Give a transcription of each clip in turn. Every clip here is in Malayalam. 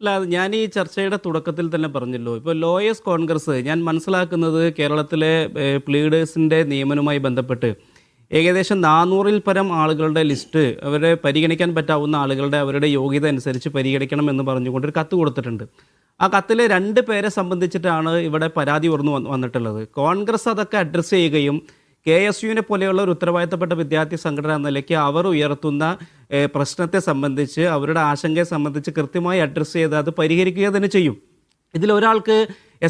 അല്ല, അത് ഞാൻ ഈ ചർച്ചയുടെ തുടക്കത്തിൽ തന്നെ പറഞ്ഞല്ലോ. ഇപ്പോൾ ലോയേഴ്സ് കോൺഗ്രസ് ഞാൻ മനസ്സിലാക്കുന്നത് കേരളത്തിലെ പ്ലീഡേഴ്സിൻ്റെ നിയമനവുമായി ബന്ധപ്പെട്ട് ഏകദേശം 400-ൽ പരം ആളുകളുടെ ലിസ്റ്റ് അവരെ പരിഗണിക്കാൻ പറ്റാവുന്ന ആളുകളുടെ അവരുടെ യോഗ്യത അനുസരിച്ച് പരിഗണിക്കണം എന്ന് പറഞ്ഞുകൊണ്ട് ഒരു കത്ത് കൊടുത്തിട്ടുണ്ട്. ആ കത്തിലെ 2 പേരെ സംബന്ധിച്ചിട്ടാണ് ഇവിടെ പരാതി ഉയർന്നു വന്നിട്ടുള്ളത്. കോൺഗ്രസ് അതൊക്കെ അഡ്രസ്സ് ചെയ്യുകയും കെ എസ് യുവിനെ പോലെയുള്ള ഒരു ഉത്തരവാദിത്തപ്പെട്ട വിദ്യാർത്ഥി സംഘടന എന്ന നിലയ്ക്ക് അവർ ഉയർത്തുന്ന പ്രശ്നത്തെ സംബന്ധിച്ച് അവരുടെ ആശങ്കയെ സംബന്ധിച്ച് കൃത്യമായി അഡ്രസ്സ് ചെയ്ത് അത് പരിഹരിക്കുക തന്നെ ചെയ്യും. ഇതിലൊരാൾക്ക്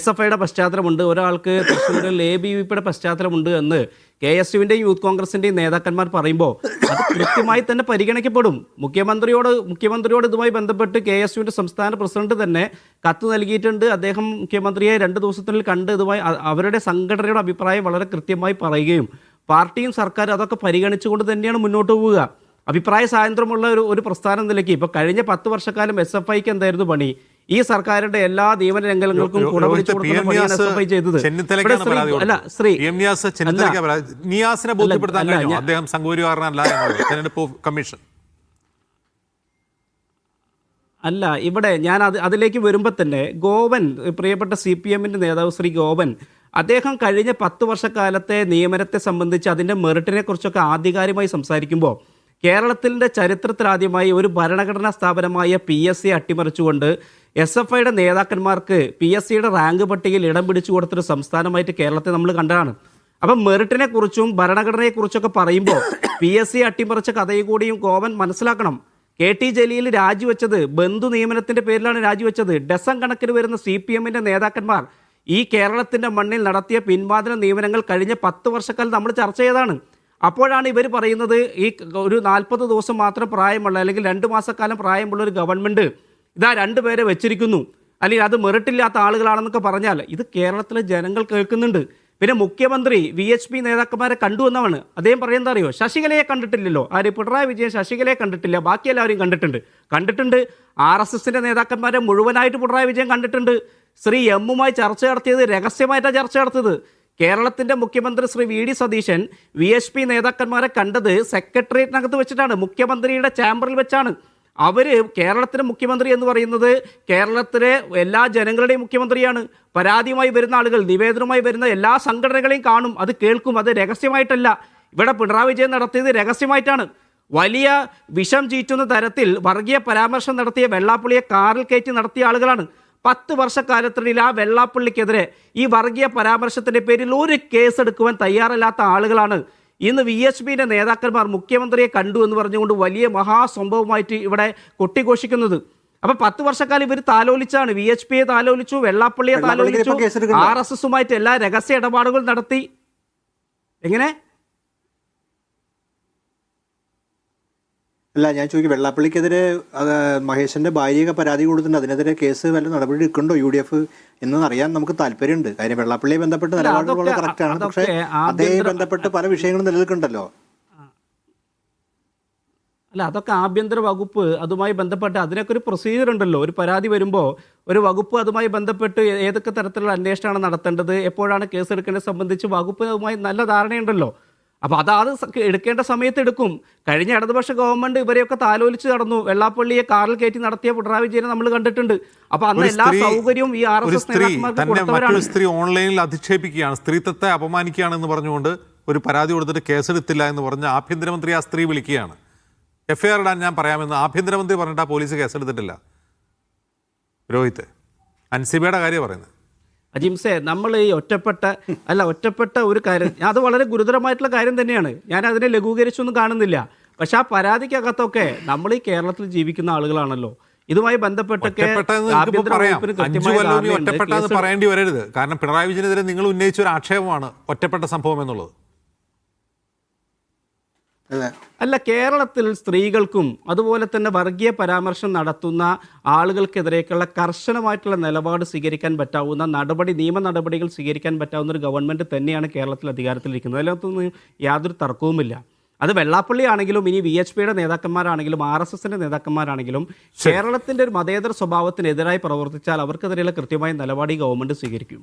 SFIയുടെ പശ്ചാത്തലമുണ്ട്, ഒരാൾക്ക് തൃശ്ശൂരിൽ ABVPയുടെ പശ്ചാത്തലമുണ്ട് എന്ന് കെ എസ് യുവിൻ്റെയും യൂത്ത് കോൺഗ്രസിൻ്റെയും നേതാക്കന്മാർ പറയുമ്പോൾ അത് കൃത്യമായി തന്നെ പരിഗണിക്കപ്പെടും. മുഖ്യമന്ത്രിയോട് ഇതുമായി ബന്ധപ്പെട്ട് കെ എസ് യുവിൻ്റെ സംസ്ഥാന പ്രസിഡന്റ് തന്നെ കത്ത് നൽകിയിട്ടുണ്ട്. അദ്ദേഹം മുഖ്യമന്ത്രിയെ 2 ദിവസത്തിനുള്ളിൽ കണ്ട് ഇതുമായി അവരുടെ സംഘടനയുടെ അഭിപ്രായം വളരെ കൃത്യമായി പറയുകയും പാർട്ടിയും സർക്കാരും അതൊക്കെ പരിഗണിച്ചുകൊണ്ട് തന്നെയാണ് മുന്നോട്ട് പോവുക. അഭിപ്രായ സ്വാതന്ത്ര്യമുള്ള ഒരു പ്രസ്ഥാനം നിലയ്ക്ക് ഇപ്പോൾ കഴിഞ്ഞ 10 വർഷക്കാലം SFIക്ക് എന്തായിരുന്നു പണി? ഈ സർക്കാരിന്റെ എല്ലാ നിയമന രംഗങ്ങൾക്കും അല്ല, ഇവിടെ ഞാൻ അതിലേക്ക് വരുമ്പോൾ തന്നെ ഗോപൻ, പ്രിയപ്പെട്ട CPMന്റെ നേതാവ് ശ്രീ ഗോപൻ, അദ്ദേഹം കഴിഞ്ഞ 10 വർഷക്കാലത്തെ നിയമനത്തെ സംബന്ധിച്ച് അതിൻ്റെ മെറിറ്റിനെ കുറിച്ചൊക്കെ ആധികാരികമായി സംസാരിക്കുമ്പോൾ കേരളത്തിൻ്റെ ചരിത്രത്തിലാദ്യമായി ഒരു ഭരണഘടനാ സ്ഥാപനമായ PSC അട്ടിമറിച്ചുകൊണ്ട് SFIയുടെ നേതാക്കന്മാർക്ക് PSCയുടെ റാങ്ക് പട്ടികയിൽ ഇടം പിടിച്ചു കൊടുത്തൊരു സംസ്ഥാനമായിട്ട് കേരളത്തെ നമ്മൾ കണ്ടതാണ്. അപ്പം മെറിറ്റിനെ കുറിച്ചും ഭരണഘടനയെക്കുറിച്ചൊക്കെ പറയുമ്പോൾ PSC അട്ടിമറിച്ച കഥയും കൂടിയും ഗോവൻ മനസ്സിലാക്കണം. KT ജലീൽ രാജിവെച്ചത് ബന്ധു നിയമനത്തിൻ്റെ പേരിലാണ് രാജിവെച്ചത്. ഡസൻ കണക്കിന് വരുന്ന CPMന്റെ നേതാക്കന്മാർ ഈ കേരളത്തിൻ്റെ മണ്ണിൽ നടത്തിയ പിൻവാതിൽ നിയമനങ്ങൾ കഴിഞ്ഞ 10 വർഷക്കാലം നമ്മൾ ചർച്ച ചെയ്തതാണ്. അപ്പോഴാണ് ഇവർ പറയുന്നത് ഈ ഒരു 40 ദിവസം മാത്രം പ്രായമുള്ള അല്ലെങ്കിൽ 2 മാസക്കാലം പ്രായമുള്ള ഒരു ഗവൺമെൻറ് ഇതാ 2 പേരെ വെച്ചിരിക്കുന്നു, അല്ലെങ്കിൽ അത് മെറിറ്റില്ലാത്ത ആളുകളാണെന്നൊക്കെ പറഞ്ഞാൽ ഇത് കേരളത്തിലെ ജനങ്ങൾ കേൾക്കുന്നുണ്ട്. പിന്നെ മുഖ്യമന്ത്രി VHP നേതാക്കന്മാരെ കണ്ടു എന്നാണ് അദ്ദേഹം പറയുന്നത്. അറിയോ, ശശികലയെ കണ്ടിട്ടില്ലല്ലോ. ആര്? പിണറായി വിജയൻ ശശികലയെ കണ്ടിട്ടില്ല, ബാക്കി എല്ലാവരും കണ്ടിട്ടുണ്ട്. RSSന്റെ നേതാക്കന്മാരെ മുഴുവനായിട്ട് പിണറായി വിജയൻ കണ്ടിട്ടുണ്ട്. ശ്രീ എമ്മുമായി ചർച്ച നടത്തിയത് രഹസ്യമായിട്ടാണ് ചർച്ച നടത്തിയത്. കേരളത്തിൻ്റെ മുഖ്യമന്ത്രി ശ്രീ VD സതീശൻ VHP നേതാക്കന്മാരെ കണ്ടത് സെക്രട്ടേറിയറ്റിനകത്ത് വെച്ചിട്ടാണ്, മുഖ്യമന്ത്രിയുടെ ചാമ്പറിൽ വെച്ചാണ്. കേരളത്തിലെ മുഖ്യമന്ത്രി എന്ന് പറയുന്നത് കേരളത്തിലെ എല്ലാ ജനങ്ങളുടെയും മുഖ്യമന്ത്രിയാണ്. പരാതിയുമായി വരുന്ന ആളുകൾ, നിവേദനവുമായി വരുന്ന എല്ലാ സംഘടനകളെയും കാണും, അത് കേൾക്കും. അത് രഹസ്യമായിട്ടല്ല. ഇവിടെ പിണറായി വിജയൻ നടത്തിയത് രഹസ്യമായിട്ടാണ്. വലിയ വിഷം ചീറ്റുന്ന തരത്തിൽ വർഗീയ പരാമർശം നടത്തിയ വെള്ളാപ്പള്ളിയെ കാറിൽ കയറ്റി നടത്തിയ ആളുകളാണ്. 10 വർഷക്കാലത്തിനിടയിൽ ആ വെള്ളാപ്പള്ളിക്കെതിരെ ഈ വർഗീയ പരാമർശത്തിൻ്റെ പേരിൽ ഒരു കേസെടുക്കുവാൻ തയ്യാറല്ലാത്ത ആളുകളാണ് ഇന്ന് VHPയുടെ നേതാക്കന്മാർ മുഖ്യമന്ത്രിയെ കണ്ടു എന്ന് പറഞ്ഞുകൊണ്ട് വലിയ മഹാസംഭവമായിട്ട് ഇവിടെ കൊട്ടിഘോഷിക്കുന്നത്. അപ്പം 10 വർഷക്കാലം ഇവർ താലോലിച്ചാണ്. VHPയെ താലോലിച്ചു, വെള്ളാപ്പള്ളിയെ താലോലിച്ചു, RSSുമായിട്ട് എല്ലാ രഹസ്യ ഇടപാടുകൾ നടത്തി. എങ്ങനെ? അല്ല, ഞാൻ ചോദിക്കും, വെള്ളാപ്പള്ളിക്കെതിരെ മഹേഷിന്റെ ഭാര്യയൊക്കെ പരാതി കൊടുത്തിട്ടുണ്ട്. അതിനെതിരെ കേസ് വല്ല നടപടി എടുക്കണ്ടോ UDF എന്ന് അറിയാൻ നമുക്ക് താല്പര്യമുണ്ട്. കാര്യം വെള്ളാപ്പള്ളിയെ ബന്ധപ്പെട്ട് നിലപാടുകൾ കറക്റ്റാണ്, പക്ഷേ അതേ ബന്ധപ്പെട്ട് പല വിഷയങ്ങളും നിലനിൽക്കുന്നുണ്ടല്ലോ. അല്ല, അതൊക്കെ ആഭ്യന്തര വകുപ്പ് അതുമായി ബന്ധപ്പെട്ട് അതിനൊക്കെ ഒരു പ്രൊസീജിയർ ഉണ്ടല്ലോ. ഒരു പരാതി വരുമ്പോൾ ഒരു വകുപ്പ് അതുമായി ബന്ധപ്പെട്ട് ഏതൊക്കെ തരത്തിലുള്ള അന്വേഷണമാണ് നടത്തേണ്ടത്, എപ്പോഴാണ് കേസ് എടുക്കേണ്ടത് സംബന്ധിച്ച് വകുപ്പ് അതുമായി നല്ല ധാരണയുണ്ടല്ലോ. അപ്പോൾ അത് എടുക്കേണ്ട സമയത്ത് എടുക്കും. കഴിഞ്ഞ ഇടതുപക്ഷ ഗവൺമെന്റ് ഇവരെയൊക്കെ താലോലിച്ച് നടന്നു. വെള്ളാപ്പള്ളിയെ കാറിൽ കയറ്റി നടത്തിയ പിണറായി വിജയനെ നമ്മൾ കണ്ടിട്ടുണ്ട്. അപ്പോൾ അന്ന് എല്ലാ സൗകര്യവും ഈ RSS നേതാക്കന്മാർക്ക് സ്ത്രീ ഓൺലൈനിൽ അധിക്ഷേപിക്കുകയാണ്, സ്ത്രീത്വത്തെ അപമാനിക്കുകയാണെന്ന് പറഞ്ഞുകൊണ്ട് ഒരു പരാതി കൊടുത്തിട്ട് കേസെടുത്തില്ല എന്ന് പറഞ്ഞ് ആഭ്യന്തരമന്ത്രി ആ സ്ത്രീ വിളിക്കുകയാണ്. FIR ഇടാൻ ഞാൻ പറയാമെന്ന് ആഭ്യന്തരമന്ത്രി പറഞ്ഞിട്ട് ആ പോലീസ് കേസെടുത്തിട്ടില്ല. രോഹിത്, അൻസിബയുടെ കാര്യം പറയുന്നത്. അജിംസെ, നമ്മൾ ഈ ഒറ്റപ്പെട്ട ഒരു കാര്യം, അത് വളരെ ഗുരുതരമായിട്ടുള്ള കാര്യം തന്നെയാണ്. ഞാൻ അതിനെ ലഘൂകരിച്ചൊന്നും കാണുന്നില്ല. പക്ഷെ ആ പരാതിക്കകത്തൊക്കെ നമ്മൾ ഈ കേരളത്തിൽ ജീവിക്കുന്ന ആളുകളാണല്ലോ. ഇതുമായി ബന്ധപ്പെട്ടൊക്കെ പറയേണ്ടി വരരുത്. കാരണം പിണറായി വിജയനെതിരെ നിങ്ങൾ ഉന്നയിച്ച ഒരു ആക്ഷേപമാണ് ഒറ്റപ്പെട്ട സംഭവം എന്നുള്ളത്. അല്ല, കേരളത്തിൽ സ്ത്രീകൾക്കും അതുപോലെ തന്നെ വർഗീയ പരാമർശം നടത്തുന്ന ആളുകൾക്കെതിരേക്കുള്ള കർശനമായിട്ടുള്ള നിലപാട് സ്വീകരിക്കാൻ പറ്റാവുന്ന നിയമ നടപടികൾ സ്വീകരിക്കാൻ പറ്റാവുന്ന ഒരു ഗവൺമെൻറ് തന്നെയാണ് കേരളത്തിൽ അധികാരത്തിലിരിക്കുന്നത്. അതിനകത്തൊന്നും യാതൊരു തർക്കവുമില്ല. അത് വെള്ളാപ്പള്ളി ആണെങ്കിലും ഇനി VHPയുടെ നേതാക്കന്മാരാണെങ്കിലും RSSന്റെ നേതാക്കന്മാരാണെങ്കിലും കേരളത്തിൻ്റെ ഒരു മതേതര സ്വഭാവത്തിനെതിരായി പ്രവർത്തിച്ചാൽ അവർക്കെതിരെയുള്ള കൃത്യമായ നിലപാട് ഈ ഗവൺമെൻറ് സ്വീകരിക്കും.